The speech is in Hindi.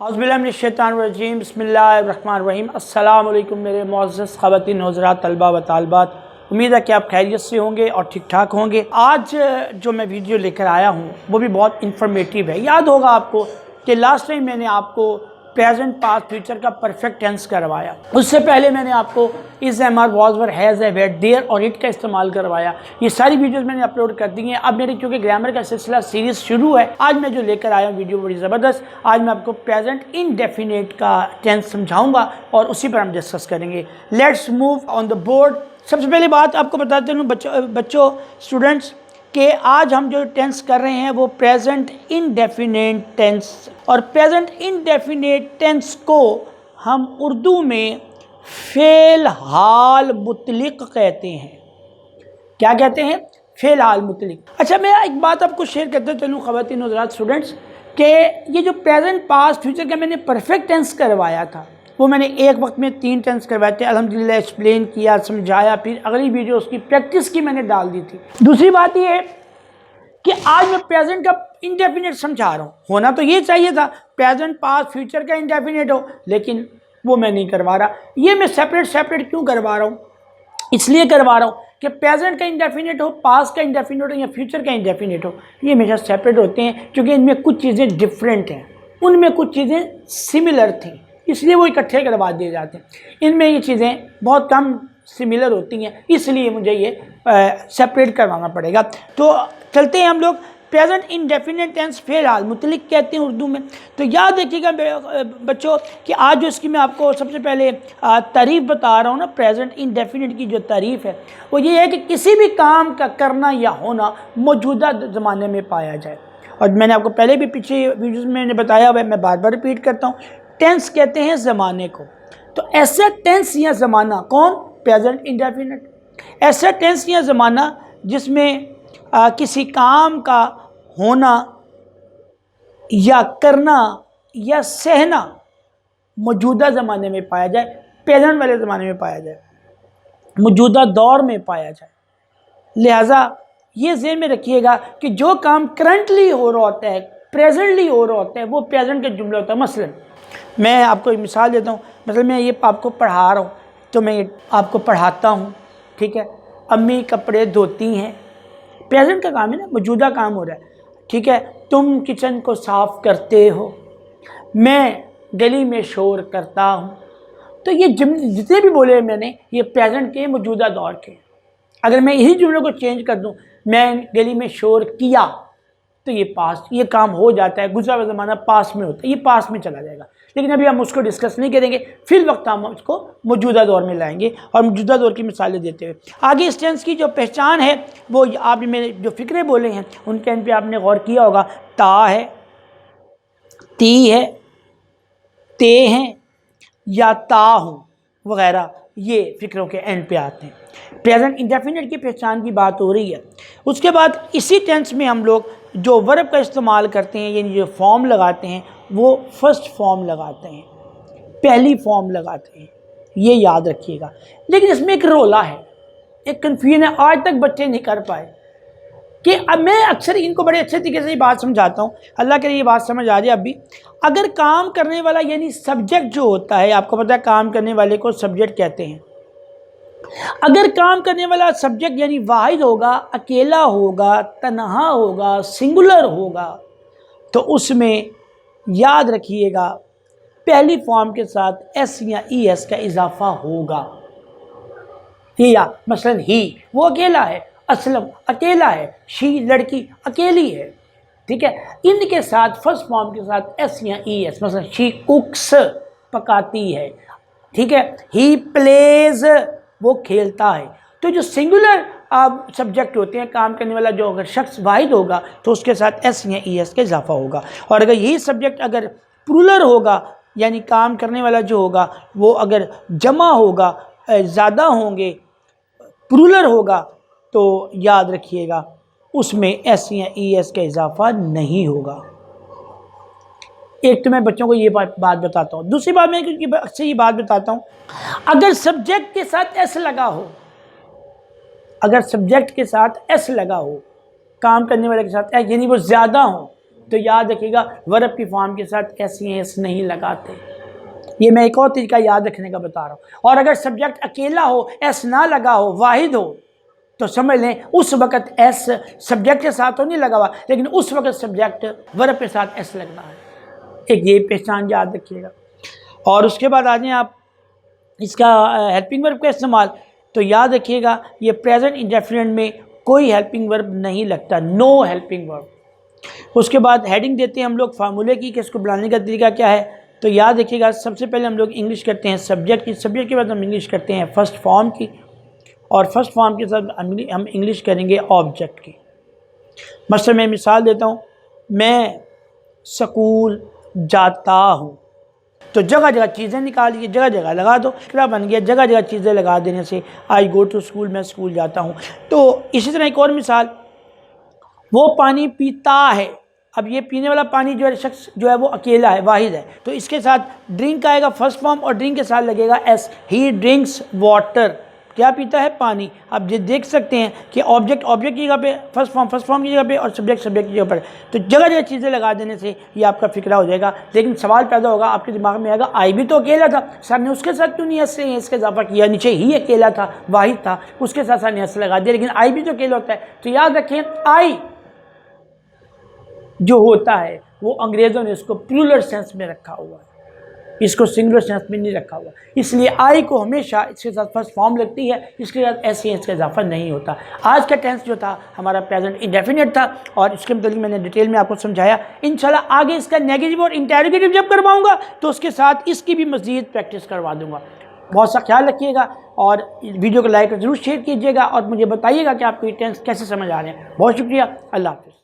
औज़ुबिल्लाहिमिनश्शैतानिर्रजीम बिस्मिल्लाहिर्रहमानिर्रहीम। अस्सलाम वालेकुम मेरे मुअज़्ज़ज़ ख़वातीन हज़रात तलबा व तालिबात। उम्मीद है कि आप खैरियत से होंगे और ठीक ठाक होंगे। आज जो मैं वीडियो लेकर आया हूँ वो भी बहुत इन्फॉर्मेटिव है। याद होगा आपको कि लास्ट टाइम मैंने आपको प्रेजेंट पास्ट फ्यूचर का परफेक्ट टेंस करवाया। उससे पहले मैंने आपको is am are was were has है वेट देयर और इट का इस्तेमाल करवाया। ये सारी वीडियोस मैंने अपलोड कर दी हैं। अब मेरी क्योंकि ग्रामर का सिलसिला सीरीज़ शुरू है, आज मैं जो लेकर आया हूँ वीडियो बड़ी ज़बरदस्त। आज मैं आपको प्रेजेंट इनडेफिनेट का टेंस समझाऊंगा और उसी पर हम डिस्कस करेंगे। Let's move on the board. सबसे पहले बात आपको बताते हूँ बच्चों स्टूडेंट्स कि आज हम जो टेंस कर रहे हैं वो प्रेजेंट इनडेफिनेट टेंस, और प्रेजेंट इनडेफिनेट टेंस को हम उर्दू में फ़ेल हाल मुतलिक कहते हैं। क्या कहते हैं? फ़ेल हाल मुतलिक। अच्छा, मैं एक बात आपको शेयर करते चलूँ ख़वातीन हज़रात स्टूडेंट्स कि ये जो प्रेजेंट पास्ट फ्यूचर का मैंने परफेक्ट टेंस करवाया था वो मैंने एक वक्त में 3 टेंस करवाए थे। अल्हम्दुलिल्लाह एक्सप्लेन किया, समझाया, फिर अगली वीडियो उसकी प्रैक्टिस की मैंने डाल दी थी। दूसरी बात ये है कि आज मैं प्रेजेंट का इंडेफिनेट समझा रहा हूँ। होना तो ये चाहिए था प्रेजेंट पास्ट फ्यूचर का इंडेफिनेट हो, लेकिन वो मैं नहीं करवा रहा। ये मैं सेपरेट क्यों करवा रहा हूँ? इसलिए करवा रहा हूँ कि प्रेजेंट का इंडेफिनेट हो, पास्ट का इंडेफिनेट हो या फ्यूचर का इंडेफिनेट हो, ये हमेशा सेपरेट होते हैं क्योंकि इनमें कुछ चीज़ें डिफरेंट हैं, उनमें कुछ चीज़ें सिमिलर थी, इसलिए वो इकट्ठे करवा दिए जाते हैं। इनमें ये चीज़ें बहुत कम सिमिलर होती हैं, इसलिए मुझे ये सेपरेट करवाना पड़ेगा। तो चलते हैं हम लोग। प्रेजेंट इंडेफिनेट टेंस फ़ेल हाल मुतलिक कहते हैं उर्दू में। तो याद रखिएगा बच्चों कि आज जो इसकी मैं आपको सबसे पहले तारीफ़ बता रहा हूँ ना, प्रेजेंट इंडेफिनेट की जो तारीफ़ है वो ये है कि किसी भी काम का करना या होना मौजूदा ज़माने में पाया जाए। और मैंने आपको पहले भी पीछे वीडियोज़ में मैंने बताया हुआ है, मैं बार बार रिपीट करता हूँ, टेंस कहते हैं ज़माने को। तो ऐसा टेंस या ज़माना कौन? Present indefinite. ऐसा टेंस या ज़माना जिसमें किसी काम का होना या करना या सहना मौजूदा ज़माने में पाया जाए, प्रेजेंट वाले ज़माने में पाया जाए, मौजूदा दौर में पाया जाए। लिहाजा ये ज़हन में रखिएगा कि जो काम करंटली हो रहा होता है, प्रेजेंटली हो रहा होता है, वो प्रेजेंट के जुमले होता है। मसलन मैं आपको एक मिसाल देता हूँ। मतलब मैं ये आपको पढ़ा रहा हूँ तो मैं आपको पढ़ाता हूँ, ठीक है। अम्मी कपड़े धोती हैं, प्रेजेंट का काम है ना, मौजूदा काम हो रहा है, ठीक है। तुम किचन को साफ़ करते हो, मैं गली में शोर करता हूँ। तो ये जितने भी बोले मैंने, ये प्रेजेंट के मौजूदा दौर के। अगर मैं यही जुमलों को चेंज कर दूँ, मैं गली में शोर किया, तो ये पास्ट, ये काम हो जाता है। गुज़रा हुआ ज़माना पास्ट में होता है, ये पास्ट में चला जाएगा। लेकिन अभी हम उसको डिस्कस नहीं करेंगे, फिर वक्त हम उसको मौजूदा दौर में लाएंगे और मौजूदा दौर की मिसालें देते हुए आगे। इस टेंस की जो पहचान है वो आपने मेरे जो फ़िक्रे बोले हैं उनके इन पर आपने गौर किया होगा। ता है, ती है, ते हैं या ता हूँ वगैरह, ये फ़िक्रों के एंड पे आते हैं। प्रेजेंट इंडेफिनेट की पहचान की बात हो रही है। उसके बाद इसी टेंस में हम लोग जो वर्ब का इस्तेमाल करते हैं, यानी जो फॉर्म लगाते हैं, वो फर्स्ट फॉर्म लगाते हैं, पहली फॉर्म लगाते हैं, ये याद रखिएगा। लेकिन इसमें एक रोला है, एक कन्फ्यूजन है, आज तक बच्चे नहीं कर पाए कि अब मैं अक्सर इनको बड़े अच्छे तरीके से ये बात समझाता हूँ, अल्लाह करे ये बात समझ आ जाए। अभी अगर काम करने वाला यानी सब्जेक्ट जो होता है, आपको पता है काम करने वाले को सब्जेक्ट कहते हैं। अगर काम करने वाला सब्जेक्ट यानी वाहिद होगा, अकेला होगा, तन्हा होगा, सिंगुलर होगा, तो उसमें याद रखिएगा पहली फॉर्म के साथ एस या ई एस का इजाफा होगा। या मसलन ही, वो अकेला है, असलम अकेला है, शी लड़की अकेली है, ठीक है। इनके साथ फर्स्ट फॉर्म के साथ एस या ई एस, मसलन शी कुक्स पकाती है, ठीक है। ही प्लेज वो खेलता है। तो जो सिंगुलर सब्जेक्ट होते हैं, काम करने वाला जो अगर शख्स वाहिद होगा तो उसके साथ एस या ई एस का इजाफा होगा। और अगर यही सब्जेक्ट अगर प्लूरल होगा, यानी काम करने वाला जो होगा वो अगर जमा होगा, ज़्यादा होंगे, प्लूरल होगा, तो याद रखिएगा उसमें एस या ई एस का इजाफा नहीं होगा। एक तो मैं बच्चों को ये बात बताता हूँ। दूसरी बात मैं अक्सर ये बात बताता हूँ, अगर सब्जेक्ट के साथ एस लगा हो, अगर सब्जेक्ट के साथ एस लगा हो, काम करने वाले के साथ एस, यानी वो ज़्यादा हो, तो याद रखिएगा वर्ब की फॉर्म के साथ एस नहीं लगाते। ये मैं एक और तरीका याद रखने का बता रहा हूँ। और अगर सब्जेक्ट अकेला हो, एस ना लगा हो, वाहिद हो, तो समझ लें उस वक़्त एस सब्जेक्ट के साथ तो नहीं लगा हुआ, लेकिन उस वक़्त सब्जेक्ट वर्ब के साथ एस लगना है। एक ये पहचान याद रखिएगा। और उसके बाद आ जाएं आप इसका हेल्पिंग वर्ब का इस्तेमाल, तो याद रखिएगा ये प्रेजेंट इंडेफिनिट में कोई हेल्पिंग वर्ब नहीं लगता, नो हेल्पिंग वर्ब। उसके बाद हेडिंग देते हैं हम लोग फार्मूले की कि इसको बनाने का तरीका क्या है। तो याद रखिएगा सबसे पहले हम लोग इंग्लिश करते हैं सब्जेक्ट की, सब्जेक्ट के बाद हम इंग्लिश करते हैं फर्स्ट फॉर्म की, और फर्स्ट फॉर्म के साथ हम इंग्लिश करेंगे ऑब्जेक्ट की। मसलन मैं मिसाल देता हूँ, मैं स्कूल जाता हूँ, तो जगह जगह चीज़ें निकालिए, जगह जगह लगा दो, क्या बन गया, जगह जगह चीज़ें लगा देने से आई गो टू स्कूल, मैं स्कूल जाता हूँ। तो इसी तरह एक और मिसाल, वो पानी पीता है। अब ये पीने वाला पानी जो है शख्स जो है वो अकेला है, वाहिद है, तो इसके साथ ड्रिंक आएगा फर्स्ट फॉर्म और ड्रिंक के साथ लगेगा एस। ही ड्रिंक्स वाटर, क्या पीता है, पानी। आप ये देख सकते हैं कि ऑब्जेक्ट की जगह पे फर्स्ट फॉर्म की जगह पे और सब्जेक्ट की जगह पर, तो जगह जगह चीज़ें लगा देने से ये आपका फिक्रा हो जाएगा। लेकिन सवाल पैदा होगा आपके दिमाग में आएगा, आई भी तो अकेला था, सर ने उसके साथ क्यों नहीं एस से इसका इजाफा किया, नीचे ही अकेला था, वाहिद था, उसके साथ सर ने एस लगा दिया, लेकिन आई भी तो अकेला होता है। तो याद रखें आई जो होता है वो अंग्रेज़ों ने इसको प्लूरल सेंस में रखा हुआ है, इसको सिंगुलर सेंस में नहीं रखा हुआ, इसलिए आई को हमेशा इसके साथ फर्स्ट फॉर्म लगती है, इसके साथ ऐसे इसका इजाफा नहीं होता। आज का टेंस जो था हमारा प्रेजेंट इंडेफिनिट था और इसके मतलब मैंने डिटेल में आपको समझाया। इंशाल्लाह आगे इसका नेगेटिव और इंटेरोगेटिव जब करवाऊंगा तो उसके साथ इसकी भी मज़ीद प्रैक्टिस करवा दूंगा। बहुत सा ख्याल रखिएगा और वीडियो को लाइक और ज़रूर शेयर कीजिएगा और मुझे बताइएगा कि आपको ये टेंस कैसे समझ आ रहे हैं। बहुत शुक्रिया, अल्लाह हाफ़िज़।